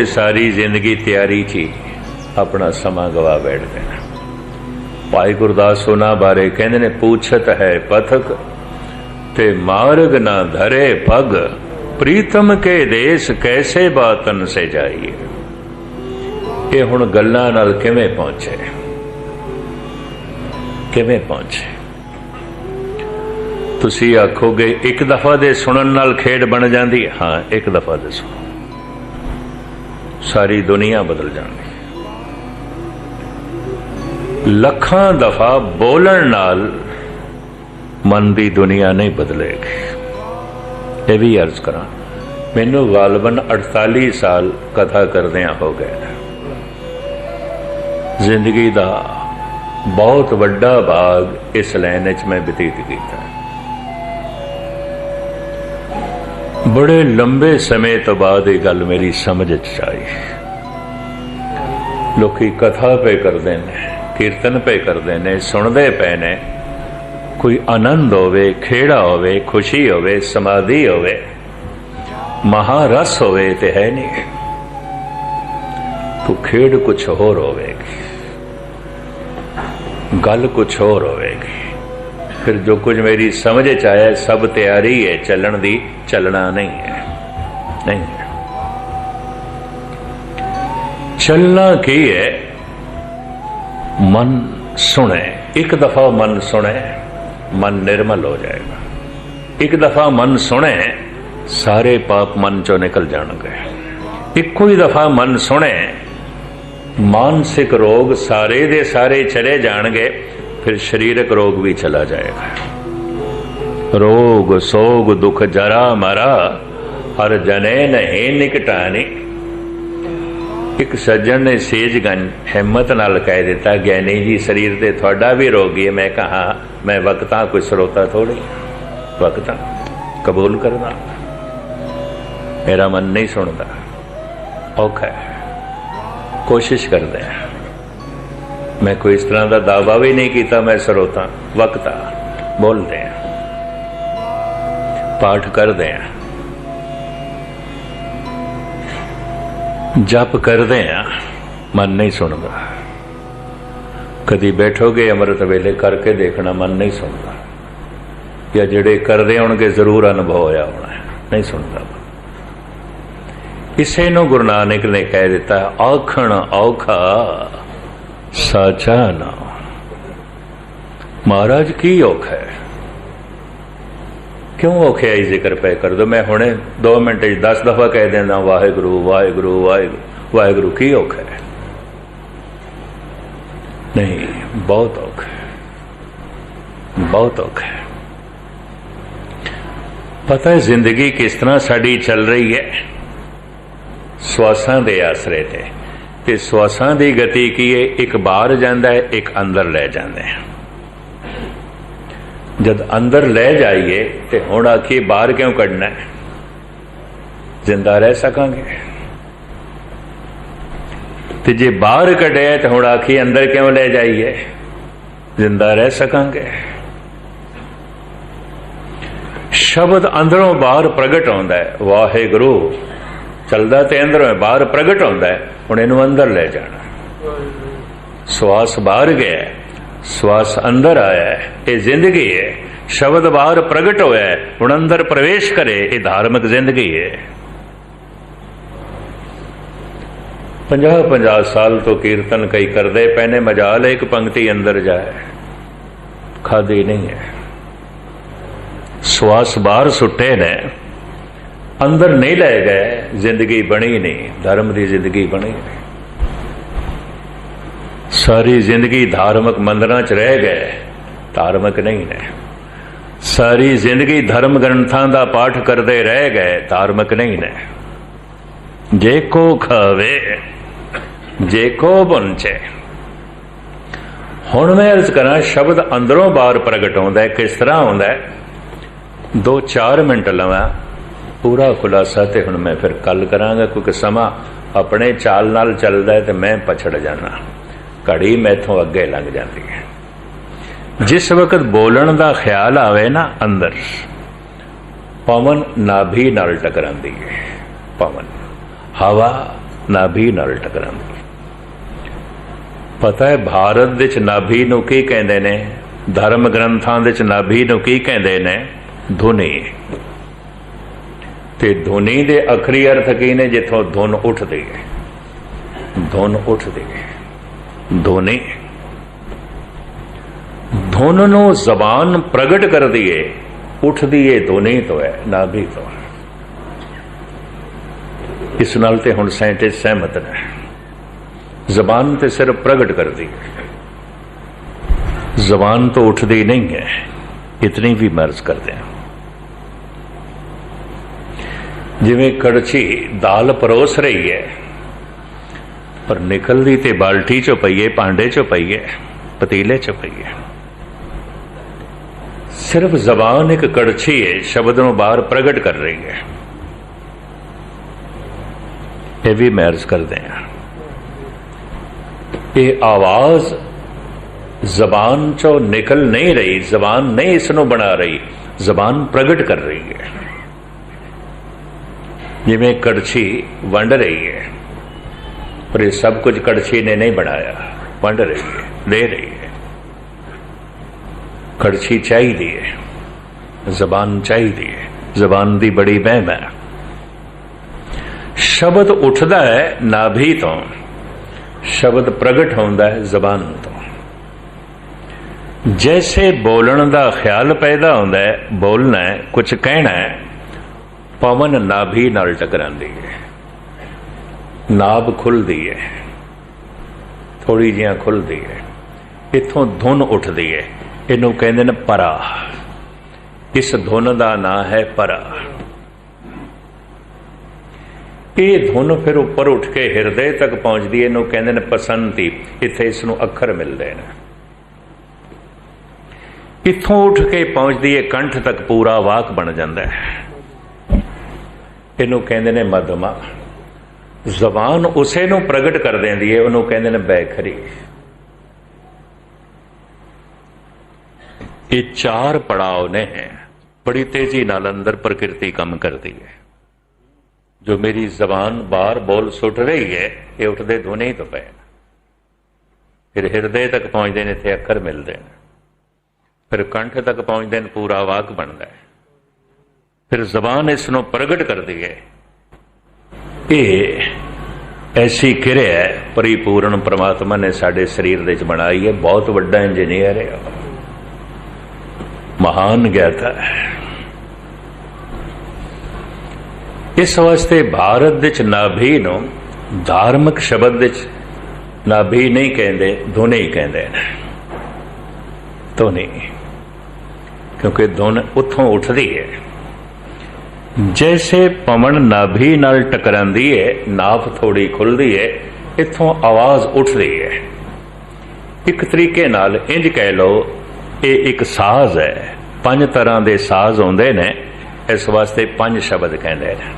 सारी जिंदगी तैयारी ची अपना समा गवा बैठते हैं। भाई गुरदास सोना बारे कहते ने पूछत है पथक ते मार्ग ना धरे पग, प्रीतम के देश कैसे बातन से जाइए। ये हुण गल्लां नाल किवें पहुंचे, किवें पहुंचे। तुसी आखोगे एक दफा दे सुनन नाल खेड बन जाती है। हाँ, एक दफा दे सुनो सारी दुनिया बदल जाती। लखां दफा बोलन नाल मन की दुनिया नहीं बदलेगी। ये भी अर्ज करा, मैनू गालबन 48 साल कथा करदियां हो गए। जिंदगी का बहुत वड्डा भाग इस लाइन च मैं बतीत किया। बड़े लंबे समय तो बाद ये गल मेरी समझ आई। लोकी कथा पे करते हैं, कीर्तन पे करते हैं, सुनते पे ने, कोई आनंद होवे, खेड़ा होवे, खुशी होवे, समाधि होवे, महारस होवे ते है नहीं। तो खेड़ कुछ होर होवेगी, गल कुछ होर होवेगी। फिर जो कुछ मेरी समझ च आया सब तैयारी है चलन दी, चलना नहीं है, नहीं है। चलना की है, मन सुने। एक दफा मन सुने मन निर्मल हो जाएगा। एक दफा मन सुने सारे पाप मन चो निकल जाएंगे। इको ही दफा मन सुने मानसिक रोग सारे दे सारे चले जाएंगे। फिर शारीरिक रोग भी चला जाएगा। रोग सोग दुख जरा मरा हर जने नहीं निकटानी। एक सज्जन ने सेजगंज हिम्मत नाल कह दिता, ज्ञानी जी शरीर दे थोड़ा भी रोगी है। मैं कहा मैं वक्ता कोई श्रोता थोड़ी, वक्ता कबूल करना, मेरा मन नहीं सुनता। औखा है, कोशिश करते हैं। मैं कोई इस तरह का दावा भी नहीं किया मैं श्रोता, वक्ता बोलते हैं, पाठ करते हैं, जप करते हैं, मन नहीं सुनता। कदी बैठोगे अमृत वेले करके देखना, मन नहीं सुनता। या जेड़े करते होंगे जरूर अनुभव होया होना है, नहीं सुनता। इसे नूं गुरु नानक ने कह दिता, आखण औखा साचा ना। महाराज की औखा है, क्यों औखे आई जिक्र पे कर दो। मैं हुणे 2 मिनट 10 दफा कह देना वाहेगुरु वाहेगुरु वाहेगुरु वाहेगुरु। की औखा है? नहीं, बहुत औखा है, बहुत औखा है। पता है जिंदगी किस तरह साड़ी चल रही है? श्वासां दे आसरे ते श्वासां दी गति की है। एक बाहर जाता है, एक अंदर ले जाते हैं। जब अंदर ले जाइए तो हुण आखिए बाहर क्यों कढ़ना है, जिंदा रह सकांगे। तो जे बाहर कढ़े तो हुण आखिए अंदर क्यों ले जाइए, जिंदा रह सकांगे। शब्द अंदरों बाहर प्रगट होंदा है, वाहेगुरु चलदा ते अंदरों बाहर प्रगट होंदा है। हुण इहनूं अंदर ले जाना। श्वास बाहर गया, श्वास अंदर आया है, ये जिंदगी है। शब्द बाहर प्रगट होया है, हुण अंदर प्रवेश करे, ये धार्मिक जिंदगी है। 50-50 साल तो कीर्तन कई करदे पैने, मजाल एक पंक्ति अंदर जाए, खादी नहीं है। श्वास बाहर सुटे ने, अंदर नहीं ले गए, जिंदगी बनी नहीं, धर्म की जिंदगी बनी नहीं। सारी जिंदगी धार्मिक मंदिरां च रह गए, धार्मिक नहीं ने। सारी जिंदगी धर्म ग्रंथां दा पाठ करते रह गए, धार्मिक नहीं ने। जे को खावे जे को बुंचे। हुण मैं अर्ज करा, शब्द अंदरों बाहर प्रगट होंदा है, किस तरह होंदा है? 2-4 मिनट लवां पूरा खुलासा ते हुण मैं फिर कल करांगा, क्योंकि समा अपने चाल नाल चलदा है ते मैं पछड़ जाना, घड़ी मैथों अगे लंघ जाती है। जिस वक्त बोलन का ख्याल आवे ना अंदर, पवन नाभि नाल टकरांदी है। पवन हवा ਨਾਭੀ ਨਾਲ ਟਕਰਾਉਂਦੀ। ਪਤਾ ਹੈ ਭਾਰਤ ਵਿੱਚ ਨਾਭੀ ਨੂੰ ਕੀ ਕਹਿੰਦੇ ਨੇ? ਧਰਮ ਗ੍ਰੰਥਾਂ ਵਿੱਚ ਨਾਭੀ ਨੂੰ ਕੀ ਕਹਿੰਦੇ ਨੇ? ਧੁਨੀ। ਤੇ ਧੁਨੀ ਦੇ ਅਖਰੀ ਅਰਥ ਕੀ ਨੇ? ਜਿੱਥੋਂ ਧੁਨ ਉੱਠਦੀ ਹੈ, ਧੁਨ ਉੱਠਦੀ ਹੈ, ਧੁਨੀ। ਧੁਨ ਨੂੰ ਜ਼ਬਾਨ ਪ੍ਰਗਟ ਕਰਦੀ ਹੈ, ਉੱਠਦੀ ਹੈ ਧੁਨੀ ਤੋਂ, ਹੈ ਨਾਭੀ ਤੋਂ। ਇਸ ਨਾਲ ਤੇ ਹੁਣ ਸਾਇੰਟਿਸਟ ਸਹਿਮਤ ਨੇ। ਜ਼ਬਾਨ ਤੇ ਸਿਰਫ ਪ੍ਰਗਟ ਕਰਦੀ ਹੈ, ਜ਼ਬਾਨ ਤੋਂ ਉੱਠਦੀ ਨਹੀਂ ਹੈ। ਇਤਨੀ ਵੀ ਮਰਜ਼ ਕਰਦੇ हैं। ਜਿਵੇਂ ਕੜਛੀ ਦਾਲ ਪਰੋਸ ਰਹੀ ਹੈ, ਪਰ ਨਿਕਲਦੀ ਤੇ ਬਾਲਟੀ ਚੋਂ ਪਈ ਹੈ, ਭਾਂਡੇ ਚੋਂ ਪਈ ਹੈ, ਪਤੀਲੇ ਚੋਂ ਪਈ ਹੈ। ਸਿਰਫ ਜ਼ਬਾਨ ਇੱਕ ਕੜਛੀ ਹੈ, ਸ਼ਬਦ ਨੂੰ ਬਾਹਰ ਪ੍ਰਗਟ ਕਰ ਰਹੀ ਹੈ। ਇਹ ਵੀ ਮਰਜ਼ ਕਰਦੇ हैं। ਇਹ ਆਵਾਜ਼ ਜ਼ਬਾਨ ਚੋਂ ਨਿਕਲ ਨਹੀਂ ਰਹੀ, ਜ਼ਬਾਨ ਨਹੀਂ ਇਸ ਨੂੰ ਬਣਾ ਰਹੀ, ਜ਼ਬਾਨ ਪ੍ਰਗਟ ਕਰ ਰਹੀ ਹੈ। ਜਿਵੇਂ ਕੜਛੀ ਵੰਡ ਰਹੀ ਹੈ, ਪਰ ਇਹ ਸਭ ਕੁਝ ਕੜਛੀ ਨੇ ਨਹੀਂ ਬਣਾਇਆ, ਵੰਡ ਰਹੀ ਹੈ, ਦੇ ਰਹੀ ਹੈ। ਕੜਛੀ ਚਾਹੀਦੀ ਹੈ, ਜ਼ਬਾਨ ਚਾਹੀਦੀ ਹੈ, ਜ਼ਬਾਨ ਦੀ ਬੜੀ ਵਹਿਮ ਹੈ। ਸ਼ਬਦ ਉੱਠਦਾ ਹੈ ਨਾਭੀ ਤੋਂ, ਸ਼ਬਦ ਪ੍ਰਗਟ ਹੁੰਦਾ ਹੈ ਜ਼ਬਾਨ ਤੋਂ। जैसे बोलण का ख्याल पैदा होता है, बोलना है, कुछ कहना है, पवन नाभि नाल टकरांदी है, नाभ खुलती है, थोड़ी जिहा खुलती है, इथों धुन उठती है। इनू कहते हैं परा। इस धुन का नाम है परा। ये धुन फिर उपर उठ के हिरदे तक पहुंचती है, इनू कहते हैं पसंती। इत्थे इसनू अखर मिलते हैं। इथों उठ के पहुंचती है कंठ तक, पूरा वाक बन जाता है। इनू कहते हैं मधमा। जबान उसे नू प्रगट कर देंदी है, उन्होंने कहते हैं बैखरी। ये चार पड़ाव ने, बड़ी तेजी नाल अंदर प्रकृति कम करती है। जो मेरी जबान बाहर बोल सुट रही है, ये उठते धुनी तो पे, फिर हिरदे तक पहुंचते हैं, इत्थे अखर मिलते हैं, फिर कंठ तक पहुंचते हैं, पूरा वाक बनता है, फिर जबान इसनों प्रगट करती है। ये ऐसी किरिया है परिपूर्ण परमात्मा ने साडे शरीर दे च बनाई है। बहुत बड़ा इंजीनियर है, महान ज्ञाता है। इस वास्ते भारत विच नाभि नूं धार्मिक शब्द विच नाभि नहीं कहते, धुनी कहते हैं। धुनी, क्योंकि धुन उथों उठती है। जैसे पवन नाभि नाल टकरांदी है, नाभ थोड़ी खुलती है, इथों आवाज उठती है। एक तरीके नाल इंज कह लो, ये एक साज है। 5 तरह के साज होंदे ने, इस वास्ते 5 शब्द कहते हैं।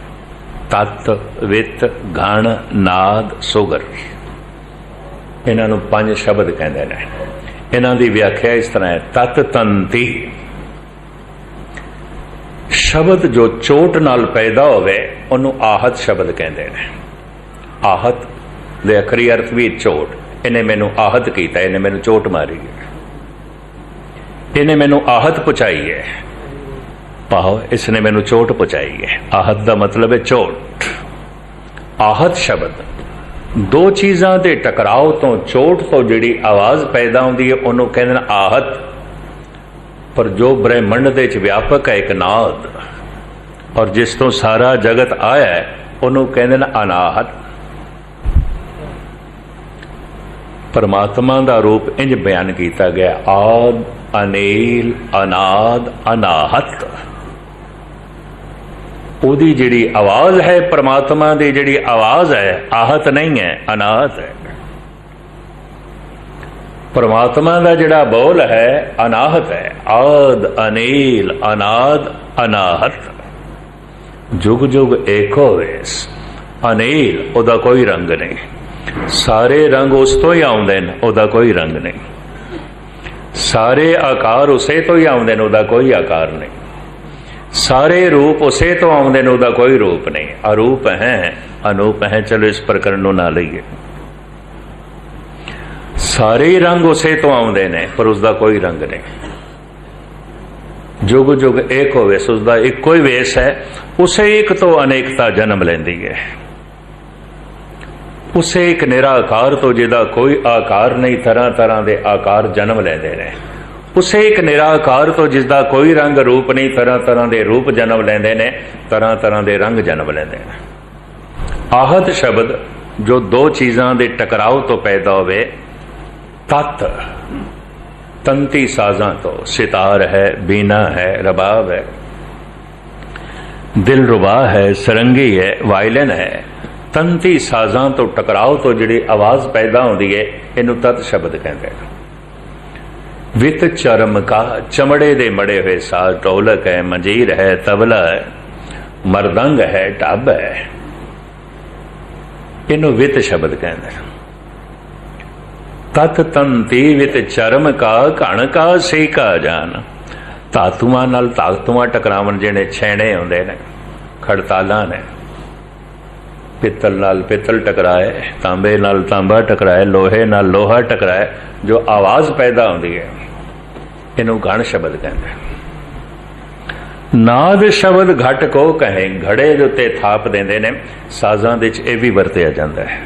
तत्, वित, घण, नाद, सुगर। इन्हां 5 शब्द कहते हैं। इन्हां दी व्याख्या इस तरह है। तत् तंती, शब्द जो चोट नाल पैदा होवे उन्होंने आहत शब्द कहते हैं। आहत दे अखरी अर्थ भी चोट। इन्हें मैनू आहत किया, इन्हें मैनू चोट मारी है, इन्हें मैनू आहत पहुंचाई है। पाओ, इसने मैनू चोट पहुंचाई है। आहत का मतलब है चोट। आहत शब्द 2 चीज़ों के टकराव तो, चोट तो जिहड़ी आवाज़ पैदा होती है, उन्होंने कहते हैं आहत। पर जो ब्रह्मंड दे च व्यापक है, एक नाद, और जिस तो सारा जगत आया है, उन्होंने कहते हैं अनाहत। परमात्मा का रूप इंज बयान किया गया, आद, अनील, अनाद, अनाहत। उहदी जिहड़ी आवाज है, परमात्मा की जिहड़ी आवाज है, आहत नहीं है, अनाहत है। परमात्मा का जिहड़ा बोल है, अनाहत है। आद, अनील, अनाद, अनाहत। जुग जुग एको वेस। अनील, उहदा कोई रंग नहीं। सारे रंग उस तो ही आउंदे ने, उहदा कोई रंग नहीं। सारे आकार उसे तो ही आउंदे ने, उहदा कोई आकार नहीं। सारे रूप उसे तो आउंदे ने, उहदा कोई रूप नहीं। अरूप है, अनूप है। चलो इस प्रकरण को ना लईए। सारे ही रंग उसे तो आउंदे ने पर उसका कोई रंग नहीं। जुग जुग एक हो वेस, उसका एको ही वेस है। उसे एक तो अनेकता जन्म लेंदी है। उसे एक निराकार तो जिहदा कोई आकार नहीं, तरह तरह के आकार जन्म लेंदे ने। उसे एक निराकार तो जिसका कोई रंग रूप नहीं, तरह तरह के रूप जन्म लेंदे ने, तरह तरह के रंग जन्म लेंदे ने। आहत शब्द जो दो चीज़ों के टकराव तो पैदा होवे, तत् तंती साजां तो, सितार है, बीना है, रबाब है, दिलरुबा है, सरंगी है, वायलिन है, तंती साजां तो टकराव तो जिहड़ी आवाज़ पैदा होती है, इनू तत् शब्द कहते हैं। वित चरम का, चमड़े दे मड़े हुए साज, ढोलक है, मंजीर है, तबला है, मरदंग है, ढब है, इनू वित शब्द कहते हैं। तत् तंती वित चरम का, घण का सेका जान। धातुआं नाल धातुआं टकरावन, जिहड़े छैणे हुंदे ने, खड़तालां ने, पित्तल नाल पित्तल टकराए, तांबे नाल तांबा टकराए, लोहे नाल लोहा टकराए, जो आवाज़ पैदा होती है, इनू घण शब्द कहते हैं। नाद शब्द घट को कहें, घड़े दे उत्ते थाप देंदे ने, साजां दे विच इह वी वरतिया जांदा है।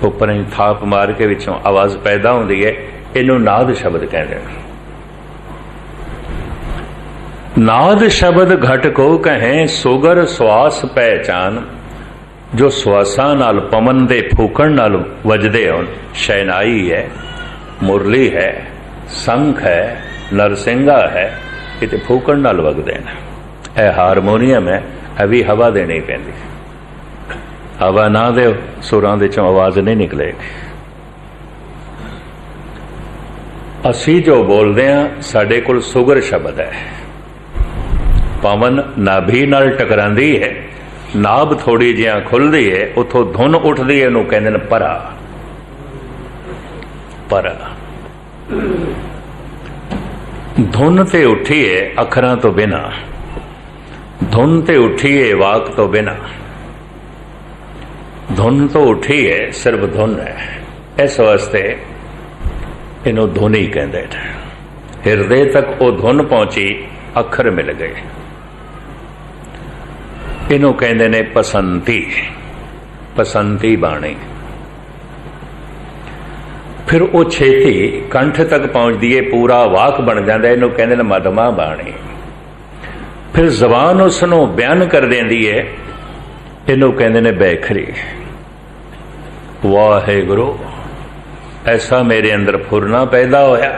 उपर ही थाप मार के विचों आवाज़ पैदा होती है, इनू नाद शब्द कहते हैं। नाद शब्द घट को कहें, सुगर श्वास पहचान, जो श्वासां नाल पवन दे फूकण नाल वजदे होण। शहनाई है, मुरली है, संख है, नरसिंगा है, किते फूकण नाल वगदे ने। यह हारमोनीयम है, यह भी हवा देनी पैंदी। हवा ना दे, सुरां दे चों आवाज़ नहीं निकलेगी। असी जो बोलते हैं, साडे कोल सुगर शब्द है। पवन नाभि नाल टकरांदी है, नाभ थोड़ी जिहा खुलदी है, उथों धुन उठदी है, उहनूं कहंदे ने परा। परा धुन ते उठी है अखरां तो बिना, धुन ते उठी है वाक तो बिना। धुन तो उठी है, सिर्फ धुन है। इस वास्ते इनू धुन ही कहते हैं। हिरदे तक वो धुन पहुंची, अखर मिल गए, इनू कहते ने पसंती। पसंती बाणी। फिर वो छेती कंठ तक पहुंचती है, पूरा वाक बन जाता है, इनू कहते ने मधमा बाणी। फिर जबान उसनों बयान कर देंदी है, इनू कहते ने बैखरी। वाहेगुरु, ऐसा मेरे अंदर फुरना पैदा होया,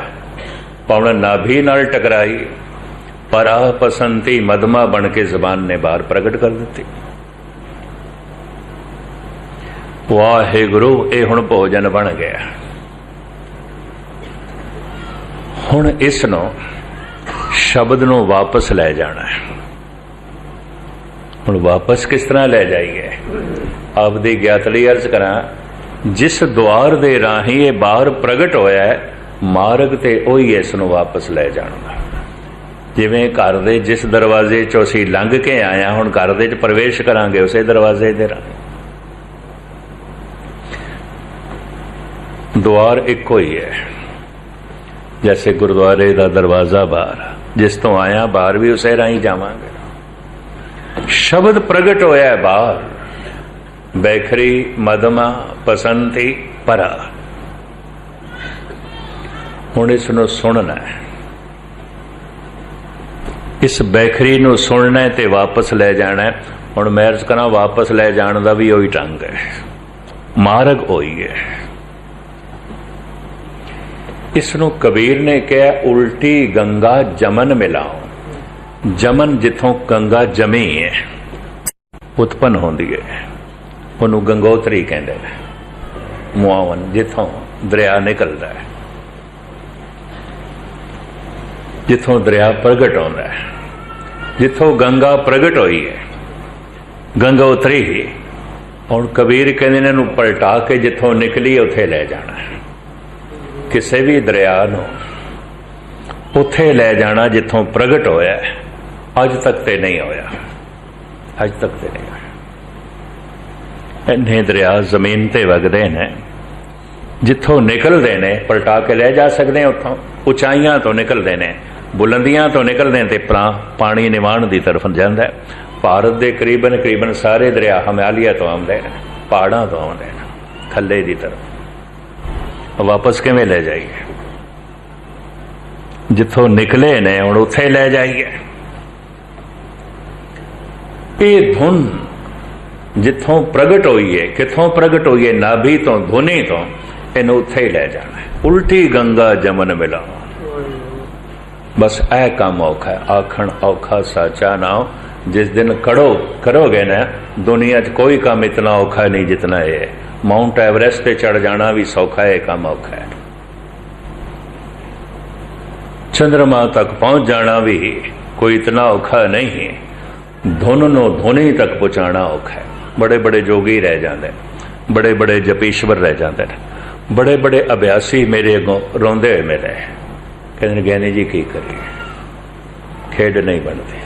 पवन नाभि नाल टकराई, पर आ पसंती मधमा बन के जबान ने बाहर प्रगट कर दी। वाहेगुरु, ये हुण भोजन बन गया। हुण इसनों शब्द नूं वापस लै जाना है। हुण वापस किस तरह लै जाइए? आपदी ज्ञात लई अर्ज करा, जिस द्वार दे राही ये बाहर प्रगट होया है, मार्ग ते ओही इसनों वापस लै जाना। जिवें घर दे जिस दरवाजे चों असीं लंघ के आया, हुण घर दे च प्रवेश करांगे उसे दरवाजे दे राही। द्वार इक्को ही है, जैसे गुरुद्वारे का दरवाजा बाहर, जिस तो आया बाहर भी उसे राही जावांगे। शब्द प्रगट होया है बाहर, बैखरी, मधमा, पसंती, परा। हुण इसनूं सुनना है, इस बैखरी नूं सुनना है ते वापस ले जाना है। हुण मैं अर्ज करा, वापस ले जाने का भी वही ढंग है, मार्ग वही है। इसनूं कबीर ने कहा, उल्टी गंगा जमन मिलाओ। जमन जिथों गंगा जमी है, उत्पन्न होंदी है, उन्होंने गंगोत्री कहते हैं। मुआवन जिथों दरिया निकलता है, जिथों दरिया प्रगट होता है, जिथों गंगा प्रगट हुई है, गंगोत्री ही। और कबीर कहते हैं, इन्हूं पलटा के जिथों निकली उत्थे ले जाना है। किसी भी दरिया नूं उत्थे ले जाना जिथों प्रगट होया है। अज तक ते नहीं होया, अज तक ते नहीं होया। इन्ने दरिया जमीन ते वगदे ने, जिथों निकलते ने पलटा के ले जा सकते हैं, उतों उचाइयां तो निकलते हैं, बुलंदियां तो निकलते हैं, तो पानी निवाण की तरफ जाता है। भारत के करीबन सारे दरिया हिमालय तो आते हैं, पहाड़ों तो आते हैं, थले की तरफ वापस किवें ले जाइए? जिथों निकले ने हुण उत्थे ले जाइए। ये धुन जिथों प्रगट हुई है, किथों प्रगट हुई है? नाभि तो, धुनी तो, इन उत्थे ही ले जाना है। उल्टी गंगा जमन मिला, बस ऐ काम औखा है। आखण औखा साचा नाम, जिस दिन करोगे ना, दुनिया च कोई काम इतना औखा नहीं जितना ये है। माउंट एवरेस्ट पे चढ़ जाना भी सौखा है, काम औखा है। चंद्रमा तक पहुंच जाना भी कोई इतना औखा नहीं है। धुन नो धुनी तक पहुंचाना औखा है। बड़े बड़े जोगी रह जाते, बड़े बड़े जपीश्वर रह जाते हैं, बड़े बड़े अभ्यासी मेरे अगों रोंदे हुए मिले, कहते ज्ञानी जी की करिए, खेड नहीं बनती,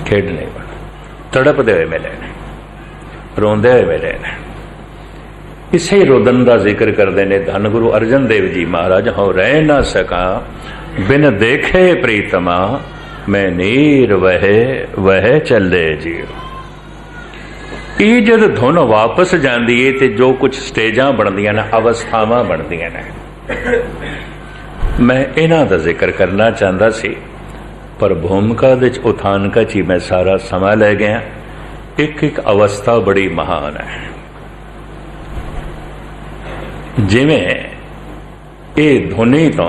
खेड नहीं बनती, तड़पते हुए मिले ने, रोंदे हुए मिले ने। इसे रोदन का जिक्र करते ने धन गुरु अर्जन देव जी महाराज। हो रह ना सका बिन देखे प्रीतमा, मैं नीर वह चले जीव। ये जब धुन वापस जाती है तो जो कुछ स्टेजा बनदियां ने, अवस्थावां बनदियां ने, मैं इन्हां दा जिक्र करना चाहता सी, पर भूमिका दे उथानका च मैं सारा समा ले गया। एक एक अवस्था बड़ी महान है। जिवें ये धुनी तो,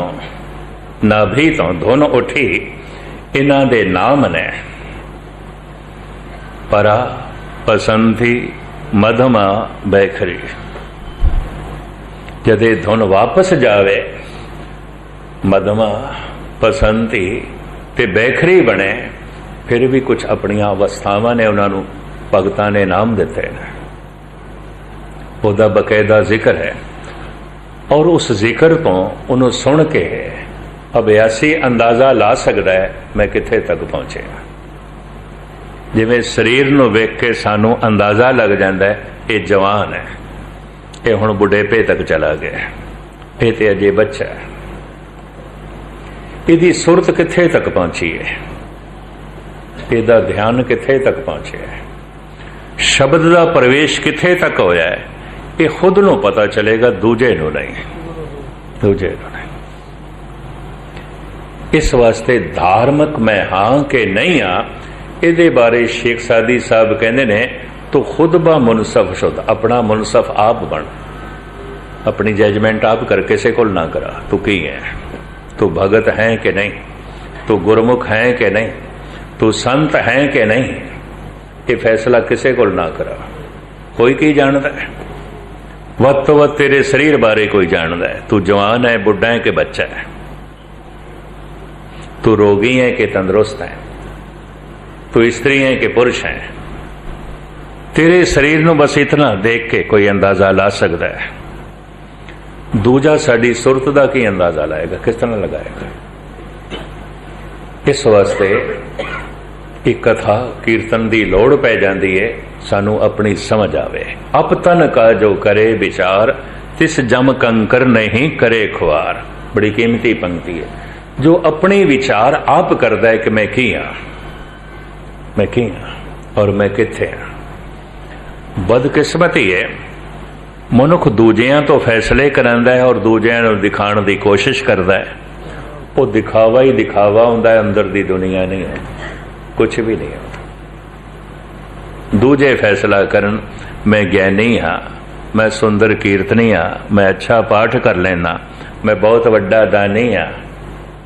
नाभि तो धुन उठी, इन्हां दे नाम ने परा, पसंथी, मधमा, बैखरी। जदे धुन वापस जावे, मधमा, पसंथी ते बैखरी बने, फिर भी कुछ अपनिया अवस्थावां ने उन्होंने भगतां ने नाम दिते हैं। उहदा बकायदा जिक्र है, और उस जिक्र तो उन्होंने सुन के अभ्यासी अंदाजा ला सकता है मैं किथे तक पहुंचे। जिवें शरीर नूं वेख के सानू अंदाजा लग जाता है ये जवान है, ये हुण बुढ़ेपे तक चला गया, ये तो अजे बच्चा है। इसकी सुरत किथे तक पहुंची है, इसका ध्यान किथे तक पहुंचे है, शब्द का प्रवेश किथे तक होया है, ये खुद नूं पता चलेगा, दूजे नूं नहीं, दूजे नूं नहीं। इस वास्ते धार्मिक मैं हाँ कि नहीं हाँ, ये बारे शेख सादी साहब कहते ने, तो खुद बा मुनसफ शुद्ध, अपना मुनसफ आप बन, अपनी जजमेंट आप कर, किसी को ना करा। तू की है, तू भगत है कि नहीं, तू गुरमुख है कि नहीं, तू संत है कि नहीं, ये फैसला किसी को ना करा। कोई की जानता है? वत तो वत तेरे शरीर बारे कोई जानता है, तू जवान है, बुढ़ा है कि बच्चा है, तू रोगी है कि तंदुरुस्त है, तू स्त्री है कि पुरुष है। तेरे शरीर नूं बस इतना देख के कोई अंदाजा ला सकता है। दूजा साड़ी सुरत का की अंदाजा लाएगा, किस तरह लगाएगा? इस वास्ते एक कथा कीर्तन की लोड़ पै जाती है, सानू अपनी समझ आवे। अपतन का जो करे विचार, तिस जम कंकर नहीं करे खुआर। बड़ी कीमती पंक्ति है। जो अपने विचार आप करता है कि मैं की हाँ, मैं की हाँ और मैं किथे हाँ। बदकिस्मती है, मनुख दूजियां तो फैसले करांदा है और दूजियां नूं दिखाण दी कोशिश करता है। वो दिखावा ही दिखावा हुंदा है, अंदर दी दुनिया नहीं है, कुछ भी नहीं होता। दूजे फैसला करन, मैं ज्ञानी हाँ, मैं सुंदर कीर्तनी हाँ, मैं अच्छा पाठ कर लेना, मैं बहुत वड्डा दानी हाँ,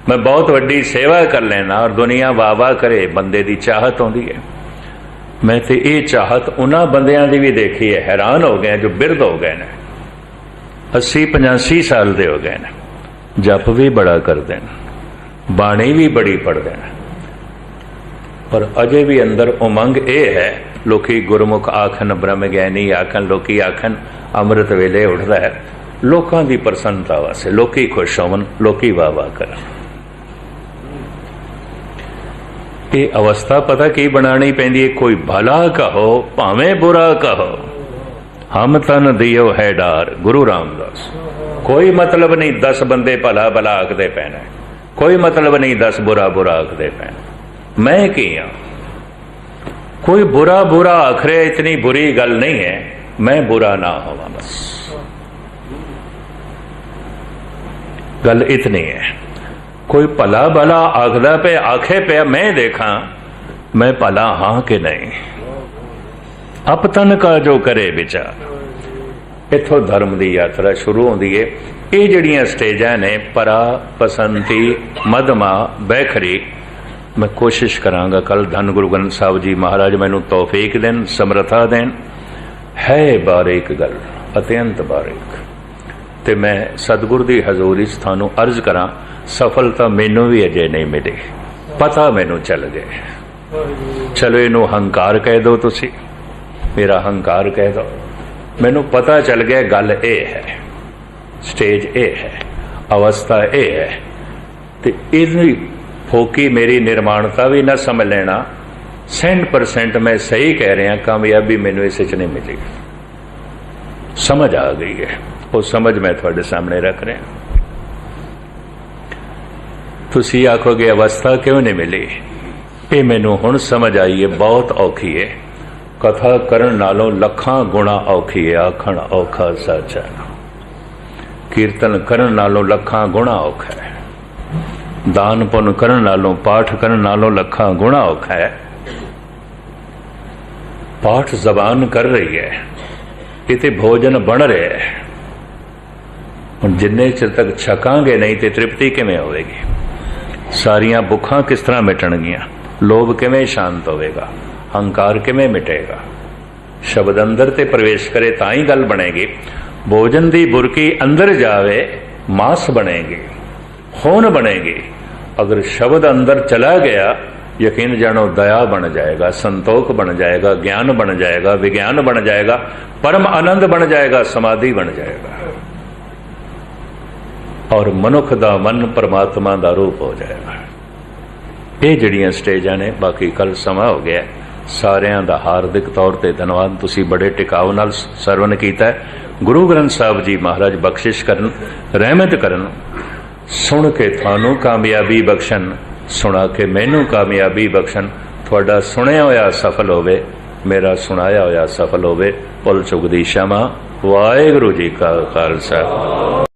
मैं बहुत वड्डी सेवा कर लेना, और दुनिया वाह वाह करे। बंदे दी चाहत होंदी है। मैं तो ये चाहत उन्हां बंदियां दी भी देखी है, हैरान हो गए जो बिरध हो गए ने, 80-85 साल दे हो गए ने, जप भी बड़ा करते हैं, बाणी भी बड़ी पढ़ते हैं, पर अजे भी अंदर उमंग ये है। लोकी गुरमुख आखन, ब्रह्म ज्ञानी आखन, लोकी आखन अमृत वेले उठता है। लोकां दी प्रसन्नता वास्ते, लोकी खुश होवन, लोकी वाह वाह करन। ये अवस्था पता की बनानी पैंदी है, कोई भला कहो भावें बुरा कहो, हम तन दियो है डार। गुरु रामदास। कोई मतलब नहीं 10 बंदे भला भला आखदे पैना, कोई मतलब नहीं 10 बुरा बुरा आखदे पैना। मैं की हाँ, कोई बुरा बुरा आखरे इतनी बुरी गल नहीं है, मैं बुरा ना होवा बस, गल इतनी है। कोई भला भला आखदा पे आखे पे मैं देखा मैं भला हाँ कि नहीं। अपतन का जो करे विचार। इथों धर्म की यात्रा शुरू होती है। ये जड़ियां स्टेजां ने परा, बसंती, मधमा, बैखरी, मैं कोशिश करांगा कल धन गुरु ग्रंथ साहब जी महाराज मैनू तौफीक देन, समर्था देन। है बारीक गल, अत्यंत बारीक, ते मैं सतगुरु की हजूरी थानू अर्ज करा, सफलता मैनू भी अजे नहीं मिली, पता मैनू चल गए। चलो इनू हंकार कह दो, तुसी मेरा हंकार कह दो, मैनू पता चल गया गल ए है, स्टेज ए है, अवस्था ए है। ते इहदी फोकी मेरी निर्माणता भी ना समझ लेना। 100% मैं सही कह रहा, कामयाबी मैनू इस च नहीं मिली। समझ आ गई है, वो समझ मैं थोड़े सामने रख रहा। तुसी आखोगे अवस्था क्यों नहीं मिली, ये मैनू हुण समझ आई है, बहुत औखी है। कथा करन नालों लखां गुणा औखी है, आखण औखा साचा। कीर्तन करन नालों लखां गुणा औखा है, दान पुन करन नालों, पाठ करन नालों लखां गुणा औखा है। पाठ जबान कर रही है, इते भोजन बन रहा है, हुण जिन्ने चिर तक छकांगे नहीं तो तृप्ति किवें होवेगी? सारियां भुखां किस तरह मिटणगियां? लोभ किवें शांत होवेगा? हंकार किवें मिटेगा? शब्द अंदर ते प्रवेश करे तां ही गल बनेगी। भोजन दी बुरकी अंदर जावे मांस बनेगी, खून बनेगी। अगर शब्द अंदर चला गया, यकीन जानो दया बन जाएगा, संतोख बन जाएगा, ज्ञान बन जाएगा, विज्ञान बन जाएगा, परम आनंद बन जाएगा, समाधि बन जाएगा, और मनुख दा मन परमात्मा दा रूप हो जाएगा। ये जड़ियां स्टेजां ने, बाकी कल समा हो गया। सारियां दा हार्दिक तौर ते धन्यवाद। तुसी बड़े टिकाव नाल सरवण कीता है। गुरु ग्रंथ साहब जी महाराज बख्शिश करन, रहमत करन, सुन के थानू कामयाबी बख्शन, सुना के मैनू कामयाबी बख्शन। थोड़ा सुनिया होया सफल होवे, मेरा सुनाया होया सफल होवे। भुल चुक दी क्षमा। वाहिगुरू जी का खालसा।